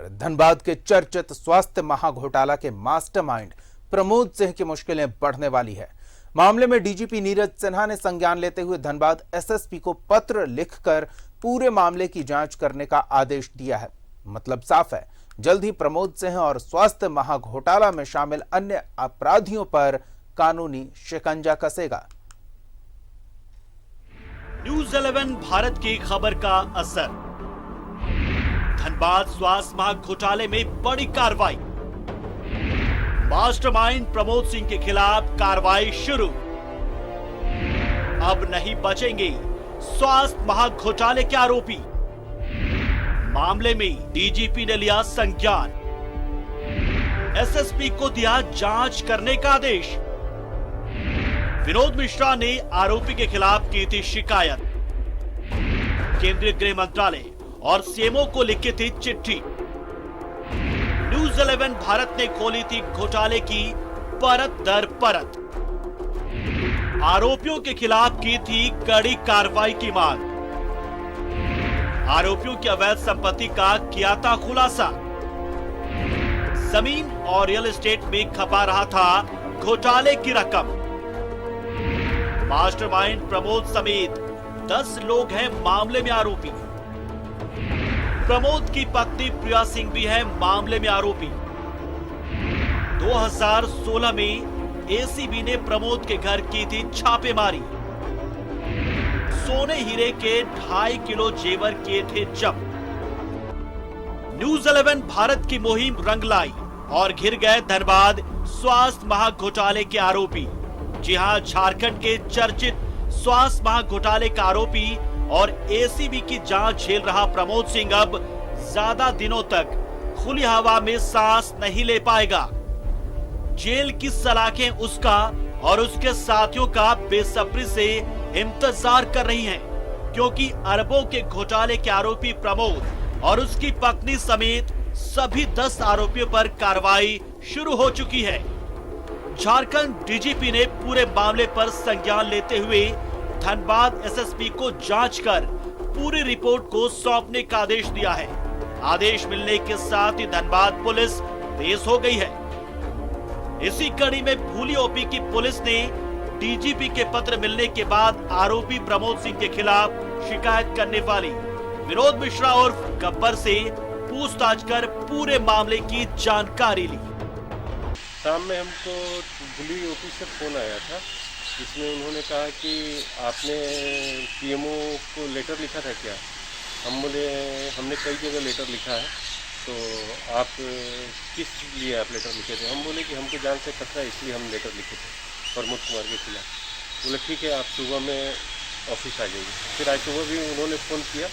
नमस्कार। धनबाद के चर्चित स्वास्थ्य महाघोटाला के मास्टरमाइंड प्रमोद सिंह की मुश्किलें बढ़ने वाली है। मामले में डीजीपी नीरज सिन्हा ने संज्ञान लेते हुए धनबाद एसएसपी को पत्र लिखकर पूरे मामले की जांच करने का आदेश दिया है। मतलब साफ है, जल्द ही प्रमोद सिंह और स्वास्थ्य महाघोटाला में शामिल अन्य अपराधियों पर कानूनी शिकंजा कसेगा। न्यूज़ 11 भारत की खबर का असर। धनबाद स्वास्थ्य महाघोटाले में बड़ी कार्रवाई। मास्टरमाइंड प्रमोद सिंह के खिलाफ कार्रवाई शुरू। अब नहीं बचेंगे स्वास्थ्य महाघोटाले के आरोपी। मामले में डीजीपी ने लिया संज्ञान। एसएसपी को दिया जांच करने का आदेश। विनोद मिश्रा ने आरोपी के खिलाफ की थी शिकायत। केंद्रीय गृह मंत्रालय और सीएमओ को लिखी थी चिट्ठी। न्यूज़ 11 भारत ने खोली थी घोटाले की परत दर परत। आरोपियों के खिलाफ की थी कड़ी कार्रवाई की मांग। आरोपियों की अवैध संपत्ति का किया था खुलासा। जमीन और रियल एस्टेट में खपा रहा था घोटाले की रकम। मास्टरमाइंड प्रमोद समेत 10 लोग हैं मामले में आरोपी। प्रमोद की पत्नी प्रिया सिंह भी है मामले में आरोपी। 2016 में एसीबी ने प्रमोद के घर की थी छापेमारी। सोने हीरे के 2.5 किलो जेवर किए थे जब्त। न्यूज़ 11 भारत की मुहिम रंग लाई और घिर गए धनबाद स्वास्थ्य महाघोटाले के आरोपी। जी हां, झारखंड के चर्चित स्वास्थ्य महाघोटाले का आरोपी और एसीबी की जांच झेल रहा प्रमोद सिंह अब ज्यादा दिनों तक खुली हवा में सांस नहीं ले पाएगा। जेल की सलाखें उसका और उसके साथियों का बेसब्री से इंतजार कर रही हैं, क्योंकि अरबों के घोटाले के आरोपी प्रमोद और उसकी पत्नी समेत सभी 10 आरोपियों पर कार्रवाई शुरू हो चुकी है। झारखंड डीजीपी ने पूरे मामले पर संज्ञान लेते हुए धनबाद एसएसपी को जांच कर पूरी रिपोर्ट को सौंपने का आदेश दिया है। आदेश मिलने के साथ ही धनबाद पुलिस तेज हो गई है। इसी कड़ी में भूली ओपी की पुलिस ने डीजीपी के पत्र मिलने के बाद आरोपी प्रमोद सिंह के खिलाफ शिकायत करने वाली विनोद मिश्रा और गब्बर से पूछताछ कर पूरे मामले की जानकारी ली। शाम में हमको भूली ओपी से फोन आया था, जिसमें उन्होंने कहा कि आपने पीएमओ को लेटर लिखा था क्या? हम बोले हमने कई जगह लेटर लिखा है, तो आप किस लिए आप लेटर लिखे थे? हम बोले कि हमको जान से खतरा है, इसलिए हम लेटर लिखे थे प्रमोद कुमार के खिलाफ। बोले ठीक है, आप सुबह में ऑफिस आ जाइए। फिर आज सुबह भी उन्होंने फ़ोन किया।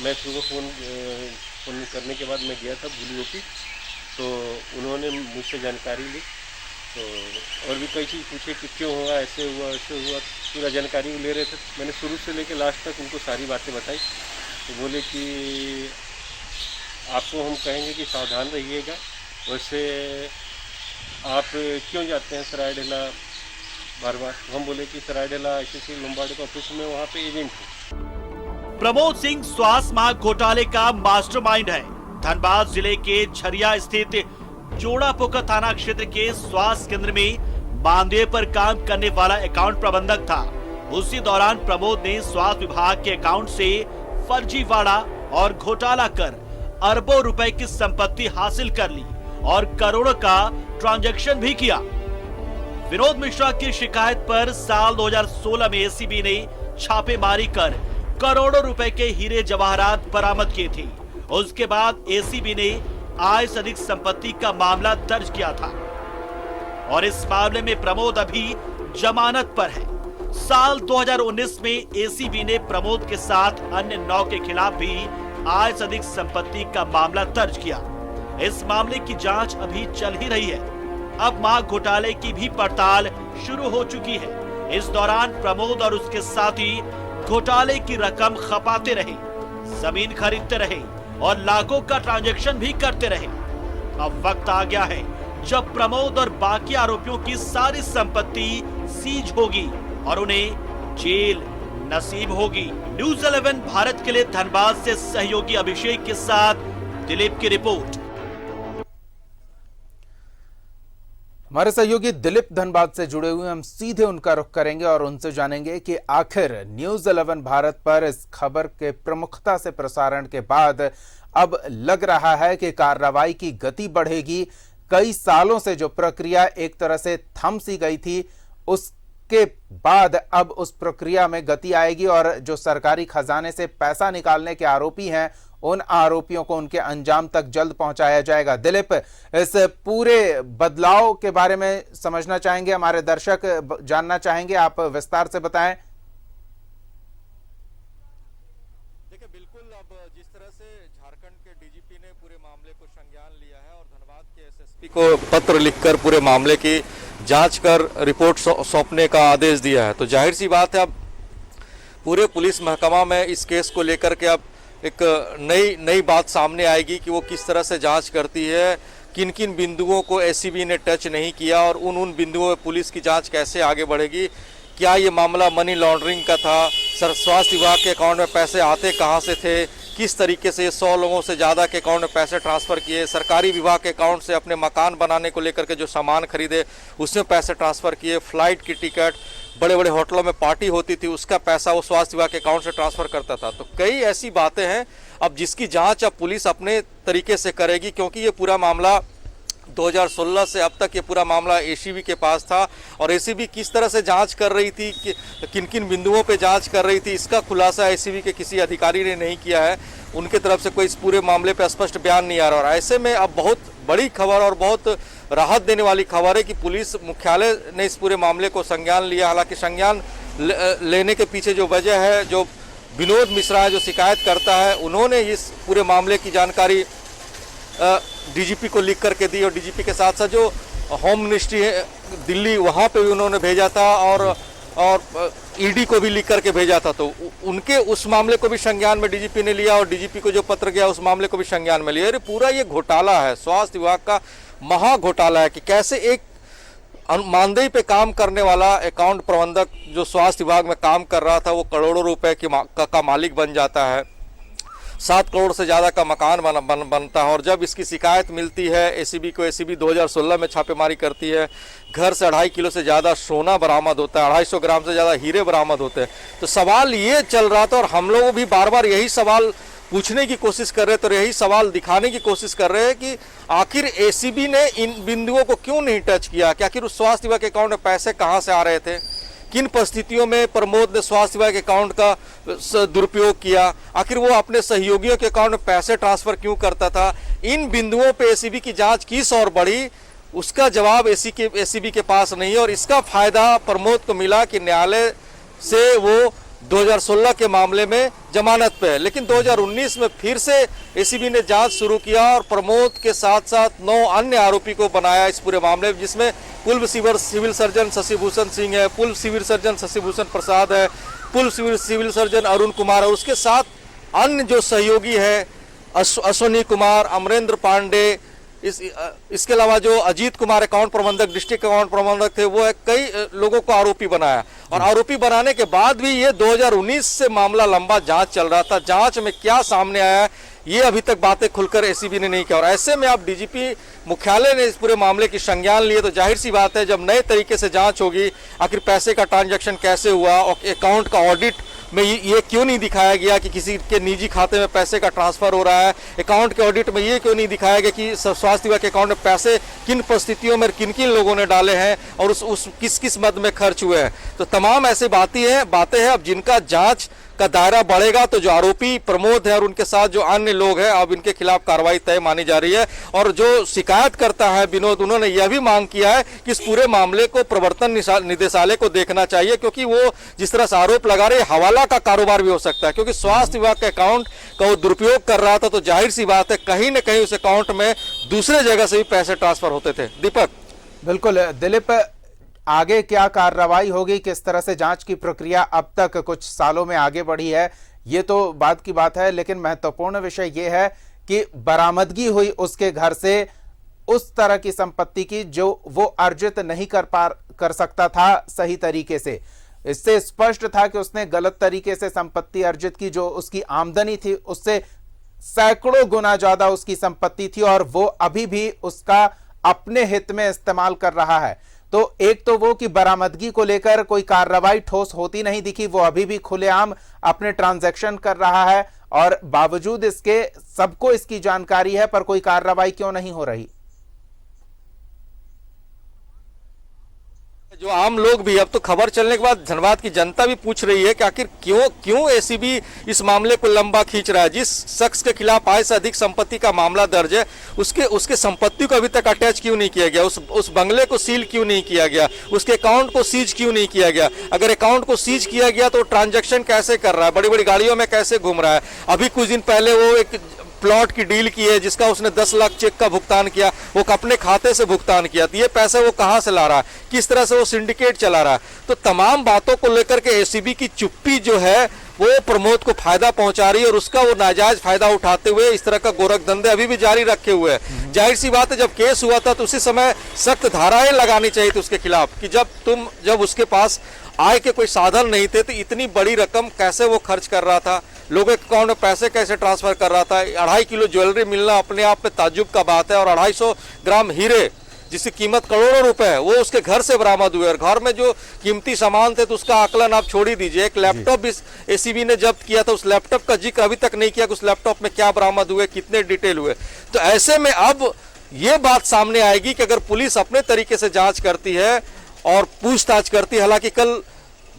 मैं सुबह फ़ोन करने के बाद मैं गया था भूली ओपी, तो उन्होंने मुझसे जानकारी ली। तो और भी कई चीज़ पूछे कि क्यों हुआ, ऐसे हुआ, पूरा जानकारी ले रहे थे। मैंने शुरू से लेकर लास्ट तक उनको सारी बातें बताई। तो बोले कि आपको हम कहेंगे कि सावधान रहिएगा। वैसे आप क्यों जाते हैं सरायढेला बार बार? हम बोले कि सरायढेला एसएससी लंबाड़े का ऑफिस में वहाँ पे एजेंट हूँ। प्रमोद सिंह स्वास्थ्य महाघोटाले का मास्टरमाइंड है। धनबाद जिले के झरिया स्थित जोड़ापोखर थाना क्षेत्र के स्वास्थ्य केंद्र में मानदेय पर काम करने वाला अकाउंट प्रबंधक था। उसी दौरान प्रमोद ने स्वास्थ्य विभाग के अकाउंट से फर्जीवाड़ा और घोटाला कर अरबों रुपए की संपत्ति हासिल कर ली और करोड़ों का ट्रांजैक्शन भी किया। विनोद मिश्रा की शिकायत पर साल 2016 में एसीबी ने छापेमारी कर करोड़ों रुपए के हीरे जवाहरात बरामद किए थे। उसके बाद एसीबी ने आय से अधिक संपत्ति का मामला दर्ज किया था और इस मामले में प्रमोद अभी जमानत पर है। साल 2019 में एसीबी ने प्रमोद के साथ अन्य 9 के खिलाफ भी आय से अधिक संपत्ति का मामला दर्ज किया। इस मामले की जांच अभी चल ही रही है। अब महाघोटाले की भी पड़ताल शुरू हो चुकी है। इस दौरान प्रमोद और उसके साथी घोटाले की रकम खपाते रहे, जमीन खरीदते रहे और लाखों का ट्रांजैक्शन भी करते रहे। अब वक्त आ गया है जब प्रमोद और बाकी आरोपियों की सारी संपत्ति सीज होगी और उन्हें जेल नसीब होगी। न्यूज़ 11 भारत के लिए धनबाद से सहयोगी अभिषेक के साथ दिलीप की रिपोर्ट। हमारे सहयोगी दिलीप धनबाद से जुड़े हुए, हम सीधे उनका रुख करेंगे और उनसे जानेंगे कि आखिर न्यूज़ 11 भारत पर इस खबर के प्रमुखता से प्रसारण के बाद अब लग रहा है कि कार्रवाई की गति बढ़ेगी। कई सालों से जो प्रक्रिया एक तरह से थम सी गई थी, उसके बाद अब उस प्रक्रिया में गति आएगी और जो सरकारी खजाने से पैसा निकालने के आरोपी हैं, उन आरोपियों को उनके अंजाम तक जल्द पहुंचाया जाएगा। दिलीप, इस पूरे बदलाव के बारे में समझना चाहेंगे, हमारे दर्शक जानना चाहेंगे, आप विस्तार से बताएं। देखिए, बिल्कुल, अब जिस तरह से झारखंड के डीजीपी ने पूरे मामले को संज्ञान लिया है और धनबाद के एसएसपी को पत्र लिखकर पूरे मामले की जांच कर रिपोर्ट सौंपने का आदेश दिया है, तो जाहिर सी बात है अब पूरे पुलिस महकमा में इस केस को लेकर के अब एक नई बात सामने आएगी कि वो किस तरह से जांच करती है, किन किन बिंदुओं को एसीबी ने टच नहीं किया और उन बिंदुओं पर पुलिस की जांच कैसे आगे बढ़ेगी। क्या ये मामला मनी लॉन्ड्रिंग का था, स्वास्थ्य विभाग के अकाउंट में पैसे आते कहाँ से थे, किस तरीके से 100 लोगों से ज़्यादा के अकाउंट में पैसे ट्रांसफ़र किए, सरकारी विभाग के अकाउंट से अपने मकान बनाने को लेकर के जो सामान खरीदे उसमें पैसे ट्रांसफ़र किए, फ्लाइट की टिकट, बड़े बड़े होटलों में पार्टी होती थी उसका पैसा वो स्वास्थ्य विभाग के अकाउंट से ट्रांसफ़र करता था। तो कई ऐसी बातें हैं अब जिसकी जांच अब पुलिस अपने तरीके से करेगी, क्योंकि ये पूरा मामला 2016 से अब तक ये पूरा मामला एसीबी के पास था और एसीबी किस तरह से जांच कर रही थी, किन किन बिंदुओं पे जांच कर रही थी, इसका खुलासा एसीबी के किसी अधिकारी ने नहीं किया है। उनके तरफ से कोई इस पूरे मामले पे स्पष्ट बयान नहीं आ रहा और ऐसे में अब बहुत बड़ी खबर और बहुत राहत देने वाली खबर है कि पुलिस मुख्यालय ने इस पूरे मामले को संज्ञान लिया। हालांकि संज्ञान लेने के पीछे जो वजह है, जो विनोद मिश्रा है जो शिकायत करता है, उन्होंने इस पूरे मामले की जानकारी डीजीपी को लिख करके दी और डीजीपी के साथ साथ जो होम मिनिस्ट्री है दिल्ली, वहाँ पे भी उन्होंने भेजा था और ईडी को भी लिख करके भेजा था। तो उनके उस मामले को भी संज्ञान में डीजीपी ने लिया और डीजीपी को जो पत्र गया उस मामले को भी संज्ञान में लिया। अरे पूरा ये घोटाला है, स्वास्थ्य विभाग का महा घोटाला है कि कैसे एक मानदेय पे काम करने वाला अकाउंट प्रबंधक जो स्वास्थ्य विभाग में काम कर रहा था वो करोड़ों रुपए का मालिक बन जाता है, 7 करोड़ से ज़्यादा का मकान बनता है। और जब इसकी शिकायत मिलती है एसीबी को, एसीबी 2016 में छापेमारी करती है, घर से 2.5 किलो से ज़्यादा सोना बरामद होता है, 250 ग्राम से ज़्यादा हीरे बरामद होते हैं। तो सवाल ये चल रहा था और हम लोग भी बार बार यही सवाल पूछने की कोशिश कर रहे थे और यही सवाल दिखाने की कोशिश कर रहे हैं कि आखिर एसीबी ने इन बिंदुओं को क्यों नहीं टच किया, कि आखिर उस स्वास्थ्य विभाग के अकाउंट में पैसे कहाँ से आ रहे थे, किन परिस्थितियों में प्रमोद ने स्वास्थ्य विभाग के अकाउंट का दुरुपयोग किया, आखिर वो अपने सहयोगियों के अकाउंट में पैसे ट्रांसफर क्यों करता था। इन बिंदुओं पे एसीबी की जांच किस और बढ़ी, उसका जवाब एसीबी के पास नहीं है और इसका फायदा प्रमोद को मिला कि न्यायालय से वो 2016 के मामले में जमानत पे है, लेकिन 2019 में फिर से एसीबी ने जांच शुरू किया और प्रमोद के साथ साथ 9 अन्य आरोपी को बनाया इस पूरे मामले में, जिसमें पूर्व सिविल सर्जन शशिभूषण सिंह है, पूर्व सिविल सर्जन शशिभूषण प्रसाद है, पूर्व सिविल सर्जन अरुण कुमार है, उसके साथ अन्य जो सहयोगी है अश्वनी कुमार, अमरेंद्र पांडे, इसके अलावा जो अजीत कुमार अकाउंट प्रबंधक, डिस्ट्रिक्ट अकाउंट प्रबंधक थे, वो कई लोगों को आरोपी बनाया और आरोपी बनाने के बाद भी ये 2019 से मामला लंबा जांच चल रहा था। जांच में क्या सामने आया ये अभी तक बातें खुलकर एसीबी ने नहीं किया और ऐसे में अब डीजीपी मुख्यालय ने इस पूरे मामले की संज्ञान लिए, तो जाहिर सी बात है जब नए तरीके से जांच होगी, आखिर पैसे का ट्रांजैक्शन कैसे हुआ और अकाउंट का ऑडिट में ये क्यों नहीं दिखाया गया कि किसी के निजी खाते में पैसे का ट्रांसफर हो रहा है, अकाउंट के ऑडिट में ये क्यों नहीं दिखाया गया कि स्वास्थ्य विभाग के अकाउंट में पैसे किन परिस्थितियों में किन किन लोगों ने डाले हैं और उस किस मद में खर्च हुए हैं। तो तमाम ऐसी बातें हैं अब जिनका जांच का दायरा बढ़ेगा तो जो आरोपी प्रमोद है और उनके साथ जो अन्य लोग हैं अब इनके खिलाफ कार्रवाई तय मानी जा रही है। और जो शिकायत करता है विनोद, उन्होंने यह भी मांग किया है कि इस पूरे मामले को प्रवर्तन निदेशालय को देखना चाहिए, क्योंकि वो जिस तरह से आरोप लगा रहे हवाला का कारोबार भी हो सकता है, क्योंकि स्वास्थ्य विभाग के अकाउंट का वो दुरुपयोग कर रहा था, तो जाहिर सी बात है कहीं न कहीं उस अकाउंट में दूसरे जगह से भी पैसे ट्रांसफर होते थे। दीपक। बिल्कुल दिलीप, आगे क्या कार्रवाई होगी, किस तरह से जांच की प्रक्रिया अब तक कुछ सालों में आगे बढ़ी है, ये तो बात की बात है, लेकिन महत्वपूर्ण विषय ये है कि बरामदगी हुई उसके घर से उस तरह की संपत्ति की जो वो अर्जित नहीं कर सकता था सही तरीके से। इससे स्पष्ट था कि उसने गलत तरीके से संपत्ति अर्जित की, जो उसकी आमदनी थी उससे सैकड़ों गुना ज्यादा उसकी संपत्ति थी और वो अभी भी उसका अपने हित में इस्तेमाल कर रहा है। तो एक तो वो कि बरामदगी को लेकर कोई कार्रवाई ठोस होती नहीं दिखी, वो अभी भी खुलेआम अपने ट्रांजैक्शन कर रहा है और बावजूद इसके सबको इसकी जानकारी है, पर कोई कार्रवाई क्यों नहीं हो रही? जो आम लोग भी, अब तो खबर चलने के बाद धनबाद की जनता भी पूछ रही है कि आखिर क्यों एसीबी इस मामले को लंबा खींच रहा है। जिस शख्स के खिलाफ आय से अधिक संपत्ति का मामला दर्ज है, उसके संपत्ति को अभी तक अटैच क्यों नहीं किया गया, उस बंगले को सील क्यों नहीं किया गया, उसके अकाउंट को सीज क्यों नहीं किया गया। अगर अकाउंट को सीज किया गया तो ट्रांजेक्शन कैसे कर रहा है, बड़ी बड़ी गाड़ियों में कैसे घूम रहा है। अभी कुछ दिन पहले वो एक प्लॉट की डील की है जिसका उसने 10 लाख चेक का भुगतान किया, वो अपने खाते से भुगतान किया। तो ये पैसे वो कहां से ला रहा है, किस तरह से वो सिंडिकेट चला रहा है। तो तमाम बातों को लेकर के एसीबी की चुप्पी जो है वो प्रमोद को फायदा पहुंचा रही है और उसका वो नाजायज फायदा उठाते हुए इस तरह का गोरख धंधे अभी भी जारी रखे हुए हैं। जाहिर सी बात है, जब केस हुआ था तो उसी समय सख्त धाराएं लगानी चाहिए थी उसके खिलाफ कि जब उसके पास आय के कोई साधन नहीं थे तो इतनी बड़ी रकम कैसे वो खर्च कर रहा था, लोगों के अकाउंट में पैसे कैसे ट्रांसफर कर रहा था। 2.5 किलो ज्वेलरी मिलना अपने आप में ताज्जुब का बात है और 250 ग्राम हीरे जिसकी कीमत करोड़ों रुपए है वो उसके घर से बरामद हुए और घर में जो कीमती सामान थे तो उसका आकलन आप छोड़ ही दीजिए। एक लैपटॉप भी एसीबी ने जब्त किया था, उस लैपटॉप का जिक्र अभी तक नहीं किया कि उस लैपटॉप में क्या बरामद हुए, कितने डिटेल हुए। तो ऐसे में अब ये बात सामने आएगी कि अगर पुलिस अपने तरीके से जांच करती है और पूछताछ करती है, हालांकि कल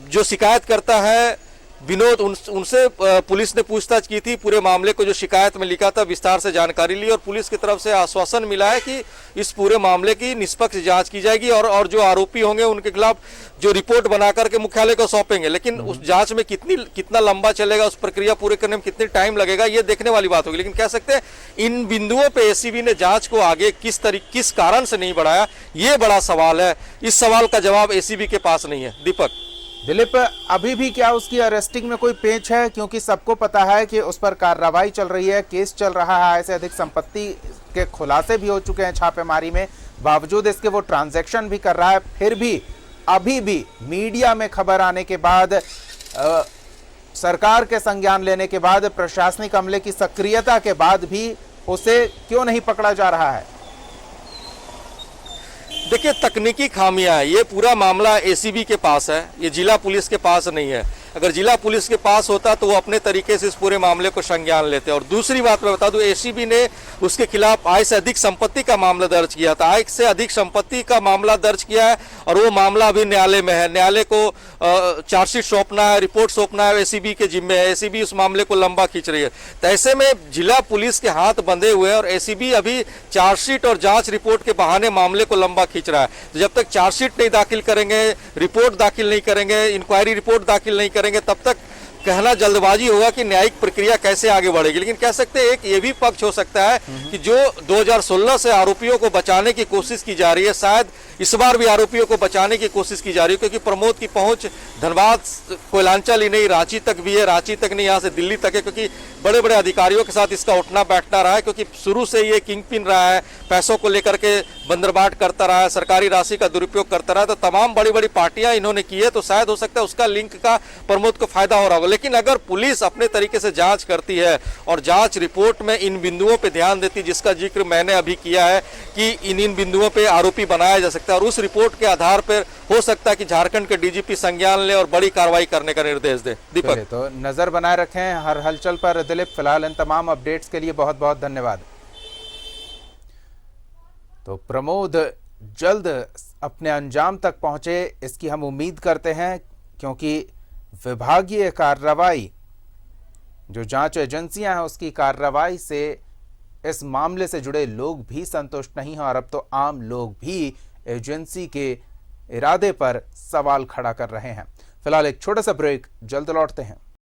जो शिकायत करता है विनोद, उनसे पुलिस ने पूछताछ की थी, पूरे मामले को जो शिकायत में लिखा था विस्तार से जानकारी ली और पुलिस की तरफ से आश्वासन मिला है कि इस पूरे मामले की निष्पक्ष जांच की जाएगी और जो आरोपी होंगे उनके खिलाफ जो रिपोर्ट बना करके मुख्यालय को सौंपेंगे। लेकिन उस जांच में कितना लंबा चलेगा, उस प्रक्रिया पूरे करने में कितनी टाइम लगेगा, ये देखने वाली बात होगी। लेकिन कह सकते हैं इन बिंदुओं पे एसीबी ने जांच को आगे किस कारण से नहीं बढ़ाया, ये बड़ा सवाल है। इस सवाल का जवाब एसीबी के पास नहीं है। दीपक। दिलीप, अभी भी क्या उसकी अरेस्टिंग में कोई पेच है? क्योंकि सबको पता है कि उस पर कार्रवाई चल रही है, केस चल रहा है, ऐसे अधिक संपत्ति के खुलासे भी हो चुके हैं छापेमारी में, बावजूद इसके वो ट्रांजैक्शन भी कर रहा है। फिर भी अभी भी मीडिया में खबर आने के बाद, सरकार के संज्ञान लेने के बाद, प्रशासनिक अमले की सक्रियता के बाद भी उसे क्यों नहीं पकड़ा जा रहा है? देखिए, तकनीकी खामियां है। ये पूरा मामला एसीबी के पास है, ये जिला पुलिस के पास नहीं है। अगर जिला पुलिस के पास होता तो वो अपने तरीके से इस पूरे मामले को संज्ञान लेते। और दूसरी बात मैं बता दूं, एसीबी ने उसके खिलाफ आय से अधिक संपत्ति का मामला दर्ज किया था। आय से अधिक संपत्ति का मामला दर्ज किया है और वो मामला अभी न्यायालय में है। न्यायालय को चार्जशीट सौंपना है, रिपोर्ट सौंपना है, एसीबी के जिम्मे है। एसीबी उस मामले को लंबा खींच रही है। तो ऐसे में जिला पुलिस के हाथ बंधे हुए हैं और एसीबी अभी चार्जशीट और जांच रिपोर्ट के बहाने मामले को लंबा खींच रहा है। तो जब तक चार्जशीट नहीं दाखिल करेंगे, रिपोर्ट दाखिल नहीं करेंगे, इंक्वायरी रिपोर्ट दाखिल नहीं करेंगे, तब तक कहना जल्दबाजी होगा कि न्यायिक प्रक्रिया कैसे आगे बढ़ेगी। लेकिन कह सकते हैं एक ये भी पक्ष हो सकता है कि जो 2016 से आरोपियों को बचाने की कोशिश की जा रही है, शायद इस बार भी आरोपियों को बचाने की कोशिश की जा रही है, क्योंकि प्रमोद की पहुंच धनबाद कोयलांचल ही नहीं, रांची तक भी है, रांची तक नहीं, यहाँ से दिल्ली तक है, क्योंकि बड़े बड़े अधिकारियों के साथ इसका उठना बैठना रहा है। क्योंकि शुरू से ये किंग पिन रहा है, पैसों को लेकर के बंदरबाट करता रहा है, सरकारी राशि का दुरुपयोग करता रहा है। तो तमाम बड़ी बड़ी पार्टियां इन्होंने की है, तो शायद हो सकता है उसका लिंक का प्रमोद को फायदा हो रहा होगा। लेकिन अगर पुलिस अपने तरीके से जांच करती है और जांच रिपोर्ट में इन बिंदुओं पे ध्यान देती, जिसका जिक्र मैंने अभी किया है कि इन बिंदुओं पे आरोपी बनाया जा सकता है, और उस रिपोर्ट के आधार पर हो सकता है कि झारखंड के डीजीपी संज्ञान ले और बड़ी कार्रवाई करने का निर्देश दे। दीपक, तो नजर बनाए रखें हर हलचल पर। दिलीप, फिलहाल इन तमाम अपडेट्स के लिए बहुत बहुत धन्यवाद। तो प्रमोद जल्द अपने अंजाम तक पहुंचे, इसकी हम उम्मीद करते हैं, क्योंकि विभागीय कार्रवाई, जो जांच एजेंसियां हैं, उसकी कार्रवाई से इस मामले से जुड़े लोग भी संतुष्ट नहीं हैं और अब तो आम लोग भी एजेंसी के इरादे पर सवाल खड़ा कर रहे हैं। फिलहाल एक छोटा सा ब्रेक, जल्द लौटते हैं।